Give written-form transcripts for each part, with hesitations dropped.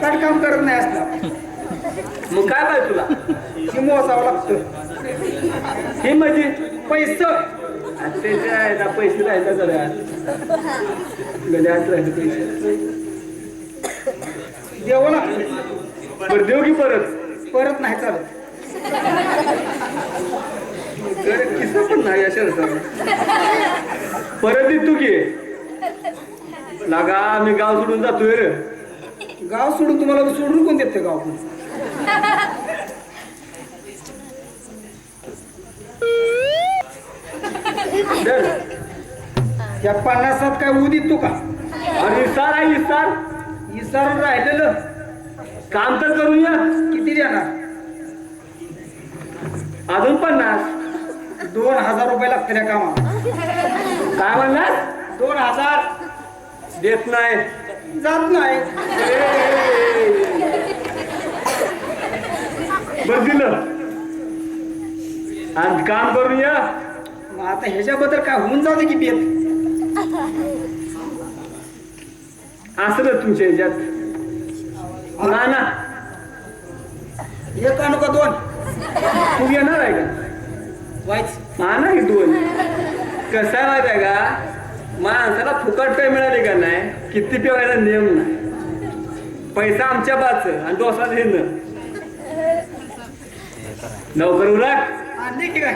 फुकट काम करत नाही असला मग काय पाहिजे तुला की मोजावं लागतं हे म्हणजे पैसे त्याच्या पैसे राहायचा गड्यात गड्यात राहिले पैसे द्यावं लागतं बरं देऊ की परत परत नाही चालत किस्सा पण नाही अशा परत देतो की लागा मी गाव सोडून जातोय रे गाव सोडून तुम्हाला सोडून कोण देते गाव या 50 काय ऊद येतो का अरे इसार आहे इसार इसारून राहिलेलं काम तर करूया किती देणार अजून 50 2,000 रुपये लागतील या कामाला काय म्हणलास 2,000 देत नाही जात नाही बरं दिलं आणि काम करूया मग आता ह्याच्याबद्दल काय होऊन जाते की बेत असं तुमच्या ह्याच्यात ना ना एक आणू का 2 तू येणार आहे का वाईच हा ना ही 2 कसं आहे माहिती आहे का माणसाला फुकट काय मिळाले का नाही किती पेवायचा नियम नाही पैसा आमच्या बाच आणि डोसा घेणं लवकर उरक आणली की काय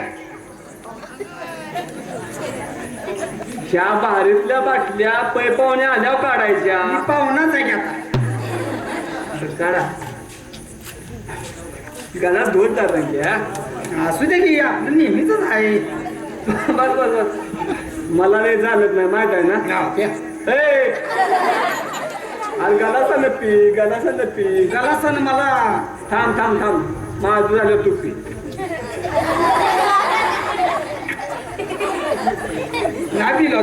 ह्या बाहेरीतल्या बाटल्या पै पाहुण्या आल्यावर काढायच्या मी पाहुणाच आहे की आता काढा गाणा दोन जातांच्या असू दे की आपलं नेहमीच आहे बस बस बस मला नाही चालत नाही माहित आहे ना अरे गाला नप्पी गला सण मला थांब थांब थांब माझं झालं तुपी नाही पिला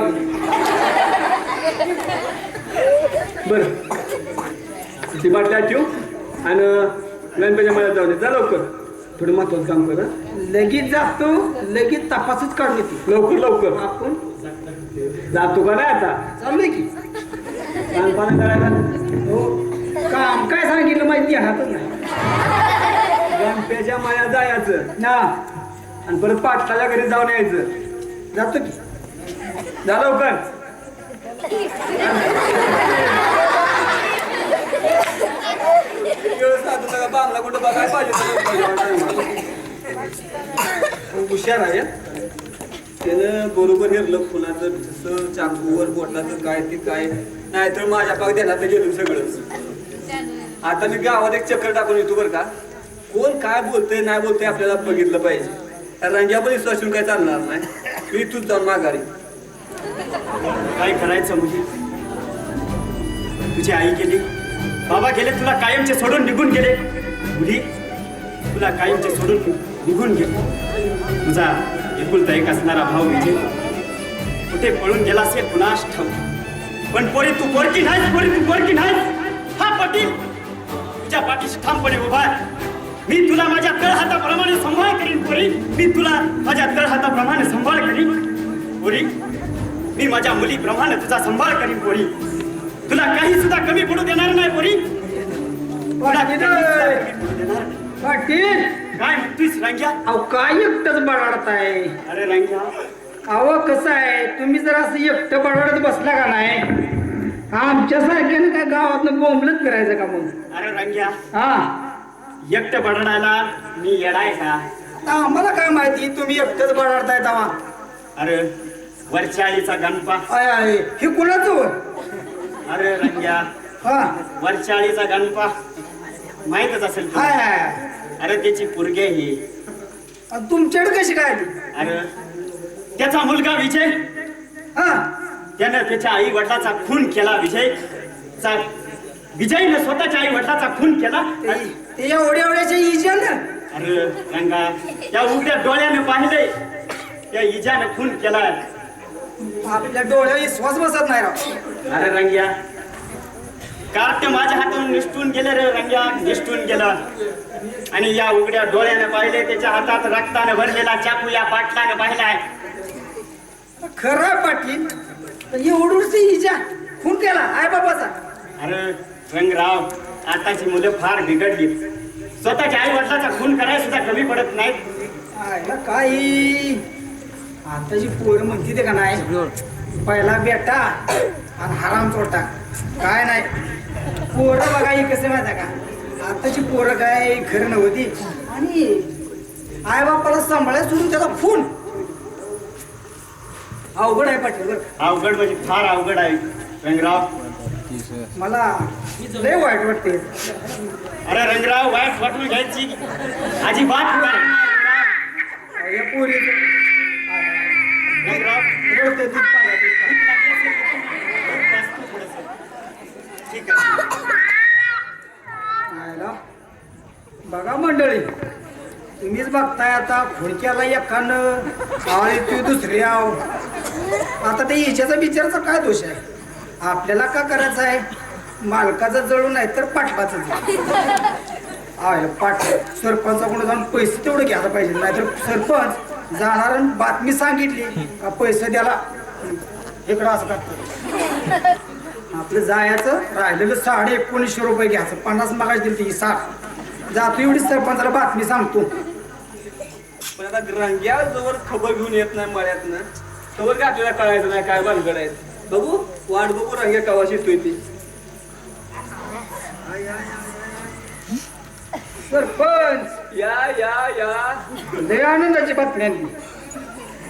बर ती बाटल्या ठेव आणि गणपतीच्या मळ्यात जाऊ दे जा लवकर थोडं महत्वाचं काम कर लगेच जातो लगेच तपासच काढली ती लवकर लवकर आपण जातो का नाही आता चाललोय की लहानपणा करायला हो काम काय सांगितलं माहिती हातच नाही गणपतीच्या मळ्यात जायचं ना आणि परत पाटलाच्या घरी जाऊन यायचं जातो की जा लवकर बांगला कुठं बघायला पाहिजे हुशार आहे त्यानं बरोबर हेरलं फुलाचं जसं चाकूवर बोटलाचं काय ते काय नाहीतर माझ्या पाक देणार गेलं सगळं आता मी गावात एक चक्कर टाकून येतो बरं का कोण काय बोलतंय नाही बोलतंय आपल्याला बघितलं पाहिजे रंग्यावर विश्वास ठेवून काय चालणार नाही मी तूच जाऊन माघारी काय करायचं मुली तुझी आई गेली बाबा गेले तुला कायमचे सोडून निघून गेले मुली तुला कायमचे सोडून निघून गेले तुझा एकुलता एक असणारा भाऊ विजय कुठे पळून गेला असेल कुणास ठाऊक पण पोरी तू पोरकी नाहीस हा पाटील तुझ्या पाठीशी ठामपणे उभा आहे मी तुला माझ्या तळहाताप्रमाणे सांभाळ करीन पोरी मी तुला माझ्या तळहाताप्रमाणे सांभाळ करीन पोरी मी माझ्या मुलीप्रमाणे तुझा सांभाळ करीन पोरी तुला काही सुद्धा कमी पडू देणार नाही पोरी पाटील काय म्हणतोयस रंग्या अहो काय एकटंच बडाडताय अरे रंग्या अहो कसं आहे तुम्ही जर असं एकटं बडाडत बसला का नाही आमच्यासारख्यानं काय गावातनं बोंबलत फिरायचं का मग अरे रंग्या हा एकटं बडडायला मी येडाय का आता आम्हाला काय माहिती तुम्ही एकटंच बडाडताय तेव्हा अरे वरच्या आळीचा गणपा आहे हे कुणाचं होय अरे रंग्या हा वरच्या आळीचा गणपा माहीतच असेल तुला. हाय अरे त्याची पोरगी ही तुमच्याकडे कशी काय आली अरे त्याचा मुलगा विजय हा त्यानं त्याच्या आई वडिलाचा खून केला विजयनं स्वतःच्या आई वडिलाचा खून केला ते या ओढ्याच्या इजा ना अरे रंगा त्या उघड्या डोळ्याने पाहिले त्या इजाने खून केला आपल्या डोळ्यावर विश्वास बसत नाही राव अरे रंग्या कार्ट माझ्या हातून निष्ठून गेले रे रंग्या निष्ठून गेला आणि या उघड्या डोळ्याने पाहिले त्याच्या हातात रक्ताने भरलेला चाकू या पाटलाने पाहिलाय खरं पाटील पण एवढूच इजा खून केला आय बाबाचा अरे रंगराव आताची मुलं फार बिघडली. स्वतःच्या आई वडिलाचा खून करायला सुद्धा कमी पडत नाहीत. आयला काही आताची पोरं म्हणते ते का नाही, पहिला बेटा आणि हराम चोटा. काय नाही पोरं बघा ही कसं माहिती का, आताची पोरं काय खरं नव्हती. आणि आई बापाला सांभाळायला सोडून त्याचा फोन अवघड आहे पाटील बरं. अवघड म्हणजे फार अवघड आहे रंगराव. मला लय वाईट वाटते. अरे रंगराव, वाईट वाटून घ्यायची अजिबात नाही. या पोरी रंगराव, रडते दूध पाजा, दूध ठीक आहे. पाजा. आयला बघा मंडळी, तुम्हीच बघताय आता खुडक्याला एकानं आणि तू दुसरी आव. आता ते हिच्याचा बिचाराचा काय दोष आहे? आपल्याला का करायचं आहे? मालकाचं जळू नाही तर पाटलाचं आहे. पाट सरपंचाकडून जाऊन पैसे तेवढे घ्यायला पाहिजे, नाहीतर सरपंच जाणार आणि बातमी सांगितली का पैसे द्याला इकडं असं करतात. आपलं जायचं राहिलेलं 1950 रुपये घ्यायचं, 50 मागायची दिली ती 60 जातो. एवढी सरपंचाला बातमी सांगतो. पण आता रंग्या जवळ खबर घेऊन येत नाही मळ्यातनं, खबर काय आपल्याला कळायचं नाही काय भानगड आहेत. बघू वाट बघू रंग्या कवाशी येतोय ती. सरपंच या या या लय आनंदाची बातमी आणली.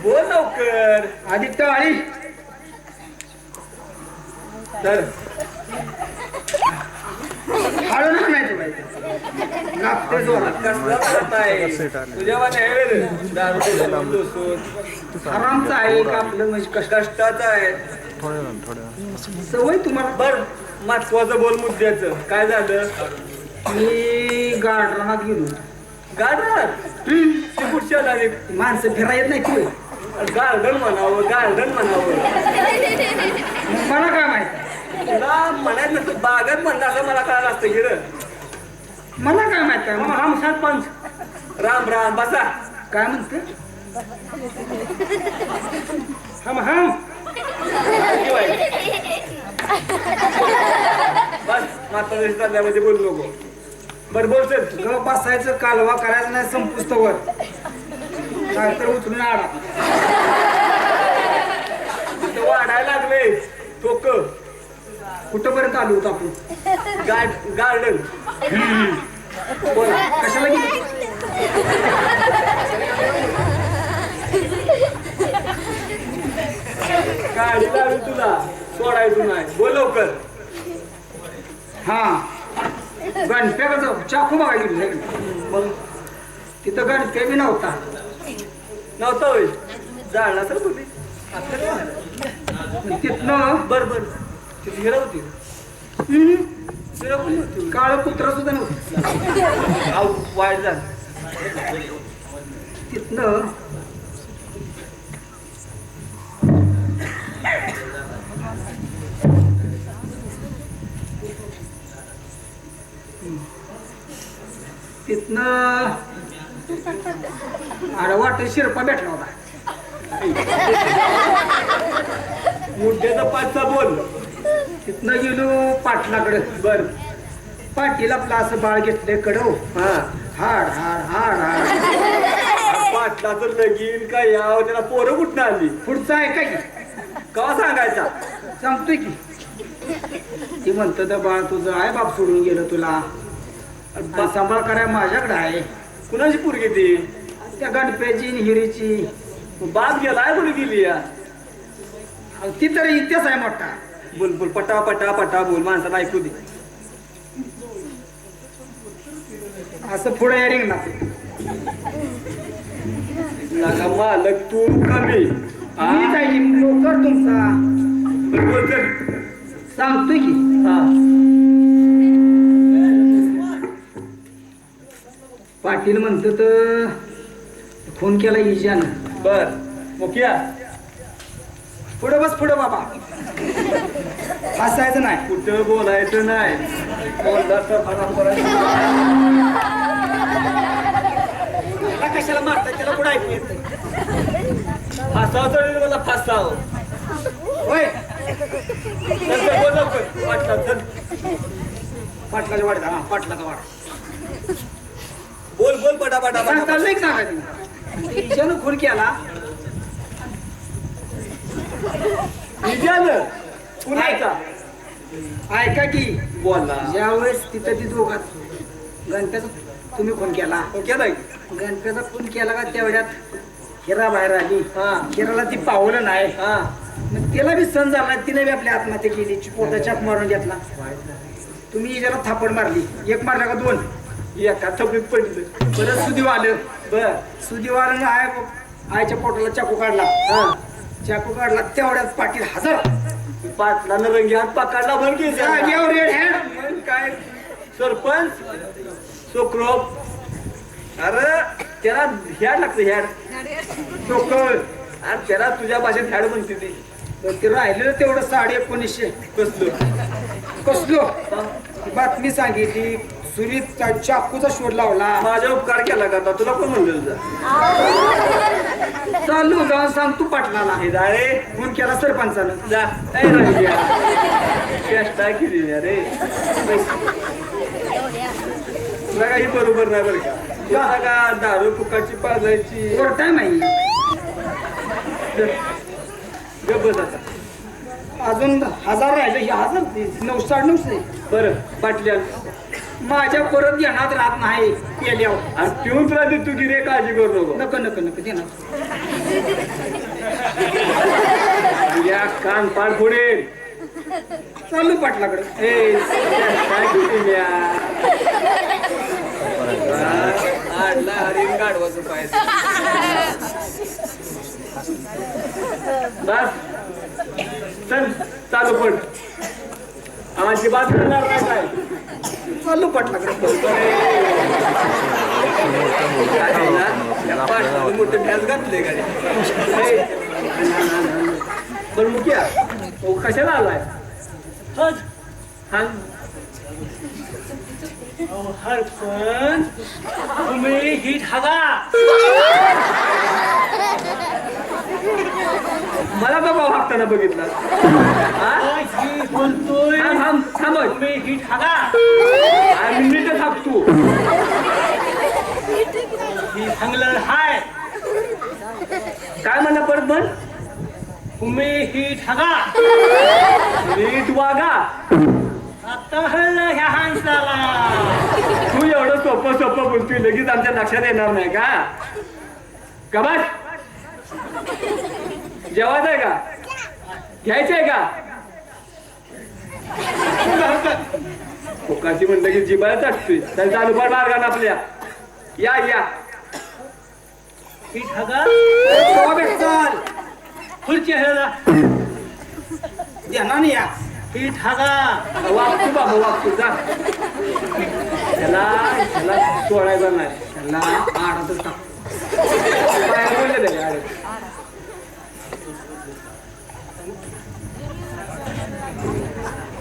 बोल लवकर. आधी टाळी तर हळून नाही तुला लागते जोरात. कसला करत आहे तुझ्या दारू आरामचं आहे का आपलं म्हणजे कष्टाचं आहे. सवय तुम्हाला. बर महत्वाचं बोल मुद्द्याचं काय झालं. मी गार्डनात गेलो. गार्डन ते कुठच्या झाले. माणसं फिरा येत नाही तुला. गार्डन म्हणावं गार्डन म्हणावं. मला काय माहिती, तुला म्हणायचं नसतं बागत म्हणलं असं मला कळालं असतं गिर. मला काय माहिती काय हम सरपंच राम राम बसा. काय म्हणते. हम हम बस माता चालल्यामध्ये बोलू नको. बरं बोल सर. ग बसायचं कालवा करायचं नाही संपुस्तवर काय तर उचलून आडा. तिथं वाढायला लागले टोक. कुठंपर्यंत आलो होतो आपण. गार्डन बोल कशाला गेली. गाडी लावली तुला सोडायचं नाही. बोल लवकर. हा गणप्याकडं चाकू बघायला गेलो. मग तिथं गणप्या बी नव्हता. नव्हतं होय. जाळला सर तुम्ही तिथनं बर बर तिथे हिरा होती. हिरा पण नव्हती. काळ कुत्रा सुद्धा नव्हतं. अहो वाईट झालं. तिथनं वाटत शिरपा भेटला होता. मुद्द्याचा पाचचा बोल. तिथनं गेलो पाटलाकडे. बर पाटील आपला असं बाळ घेतले कडव. हा हाड हाड हाड हाड. पाटलाचं लगीन काय याव त्याला पोरं कुठं आली. पुढचं आहे काय का सांगायचा. सांगतोय की. ती म्हणतं तर बाळ तुझं आहे बाप सोडून गेलं तुला. सांभाळ कराय माझ्याकडे आहे. कुणाची पोरगी ती. त्या गणप्याची आणि हिरीची. बाप गेलाय कुणी गेली या. ती तर इतिहास आहे मोठा. बोल बोल पटा पटा पटा बोल माणसाला ऐकू दे. असं पुढे या रिंगणात. लागा मालक तू कमी. मी जाईल लवकर तुमचा. बोल तर. सांगतोय की. हा पाटील म्हणतं तर फोन केला इजानं. बर मोकिया पुढे बस पुढे बाबा. हसायचं नाही. कुठं बोलायचं नाही. बोलला तर आराम करायचं. त्याला कशाला मारतात त्याला पुढे ऐकू येत. फासाव चढेल मला फासाव. होय चल चल बोल लवकर. वाटलं चल. पाटलाच्या वाड्यात हा पाटलाचा वाडा बोल बोल पटापटा चाललंय सांगा हिच्यानं खून केला निघालं कुणाचा ऐका की बोलला ज्यावेळेस तिथं ती दोघात गणप्याचा तुम्ही खून केला केलाय गणप्याचा खून केला का तेवढ्यात हिरा बाहेर आली हा हिराला ती पावलं नाही हा मग तिला बी सण झाला तिने बी आपली आत्महत्या केली पोटा चाप मारून घेतला तुम्ही ज्याला थापड मारली एक मारला का दोन एका थपीत पडलं परत सुदिव आलं बर सुदिवारानं आईच्या पोटाला चाकू काढला हा चाकू काढला तेवढ्यात पाटील हजर पाटलानं रंगी हात पकडला म्हण की जागेवर रेड हँड मग काय सरपंच सुखरूप अरे त्याला ह्याड लागतं ह्याड टोकळ आणि त्याला तुझ्या भाषेत ह्याड म्हणते ती ते राहिलेलं तेवढं 1950 कसलं कसलो बातमी सांगितली सुरीत चाकूचा शोध लावला माझा उपकार केला का आता तुला कोण म्हणलं तुझा चालू जाऊन सांग तू पाटलाला हे जाळे फोन केला सरपंचानं जा काय रंग्या चेष्टा केली अरे तुला काही बरोबर नाही बरं का तुला का दारू फुकाची पाजायची कोर्ट आहे माही गप्पच आता अजून 1000 राहिले हे 1000 909 बरं पाटल्या माझ्या परत घेण्यात राहत नाही पेल्यावर आणि पिऊन तुला देतो की रे काळजी करू नको नको नको नको देणार या कान पाड फोडेल चालू पाटलाकडे ए काय किती या आणला हरिण गाढवाचं पाय बस चल चालू पड आमची बात करणार नाही काय चालू पाटलाकडे मोठं ढॅस घातले गाडी पण मुख्या कशाला आलाय हरपण तुम्ही ही धागा मला बघा वागताना बघितला बोलतोय थांब तुम्ही ही धागा आणि मीठ थांबतो ही चांगलं हाय काय म्हणा परत म्हण तुम्ही ही धागा नीट वागा आता हल्ला ह्या हांसाला तू एवढं सोपं सोपं बोलतोय लगेच आमच्या लक्षात येणार नाही का बस जेवायचं आहे का घ्यायचंय का कोकाची म्हणलं की जिबाला चटतोय त्यांचा अनुभव मार्गाने आपल्या या ही धागा चाल खुर्ची ह्याला देणार नाही या ही धागा वागतो बाबा वागतो जा त्याला सोडायचं नाही त्याला आडातच टाक बाहेर बोलले त्याच्या आड.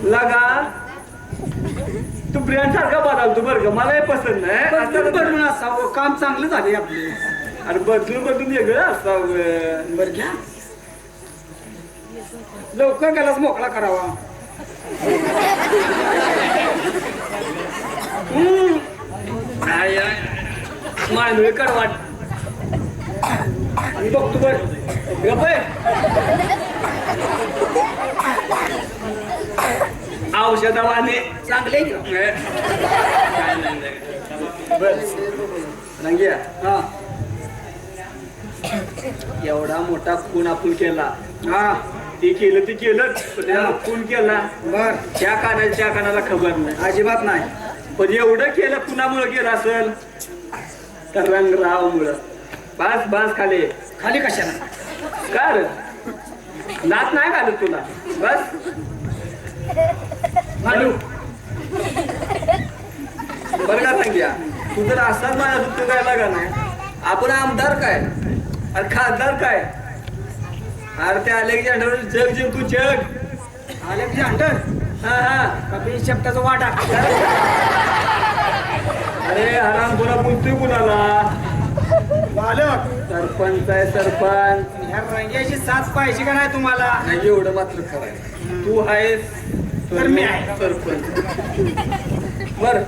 लगा तू ब्रँड सारखा बदल तू बरं का मला हे पसंत नाही बदलून आता बदलून असावं काम चांगलं झाले आपले अरे बदलून वेगळं असतं बरं घ्या लवकर गेलाच मोकळा करावा मांडवे कडवाट आणि बघतो बर गप्पे औषधावाने चांगले रंग्या हा एवढा मोठा खून आपण केला हा ते केलं पण त्याला खून केला बर त्या कानाला खबर नाही अजिबात नाही पण एवढं केलं कुणामुळे केलं असेल तर रंगराव मुळे बास खाली खाली कशाला कर लात नाही घालत तुला बस घालू बरं का सांग्या तू जर असाच माझ्या सुट्टी जायला का नाही आपण आमदार काय अरे खासदार काय अरे त्या अलेक्झांडर जग जिंकू जग आले अंटर हा कपी शब्दाचा वाटा अरे हराम पुन्हा बोलतोय कुणाला बालक सरपंच आहे सरपंच ह्या रंग्याची साथ पाहिजे का नाही तुम्हाला नाही एवढं मात्र खरं आहे तू आहेस तर मी आहे. सरपंच बर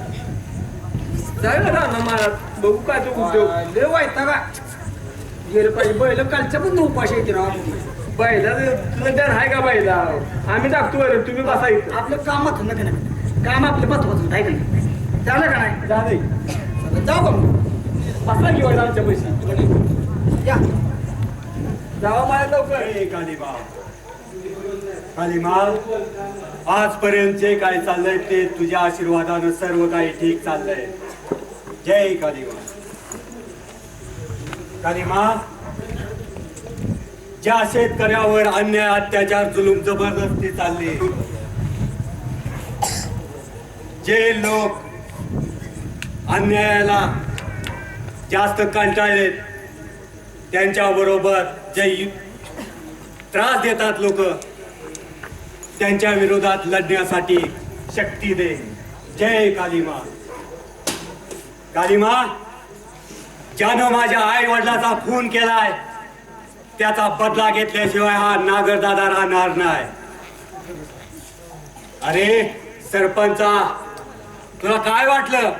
जाय ना मला बघू काय तो उद्योग लय वाईटा का गेलं पाहिजे बैल कालच्या पण उपाशी येते राव बाईला तुझं डर आहे का बाईला आम्ही टाकतो बरं तुम्ही बसा इथं आपलं काम महत्वाचं नाही काम आपलं महत्वाचं आहे का नाही झालं का नाही जा दे जाऊ का मग? बसा घेऊन आमच्या पैसे या जावा मला लवकर कालिमा आजपर्यंत जे काय चाललंय ते तुझ्या आशीर्वादानं सर्व काही ठीक चाललंय. जय कालिमा. कालिमा, ज्या शेतकऱ्यावर अन्याय अत्याचार जुलूम जबरदस्ती चालली, जे लोक अन्यायाला जास्त कंटाळलेत त्यांच्या बरोबर जे त्रास देतात लोक त्यांच्या विरोधात लढण्यासाठी शक्ती दे. जय कालिमा. कालिमा, ज्यानं माझ्या आई वडिलाचा खून केलाय त्याचा बदला घेतल्याशिवाय हा नागरदादा राहणार नाही. अरे सरपंचा, तुला काय वाटलं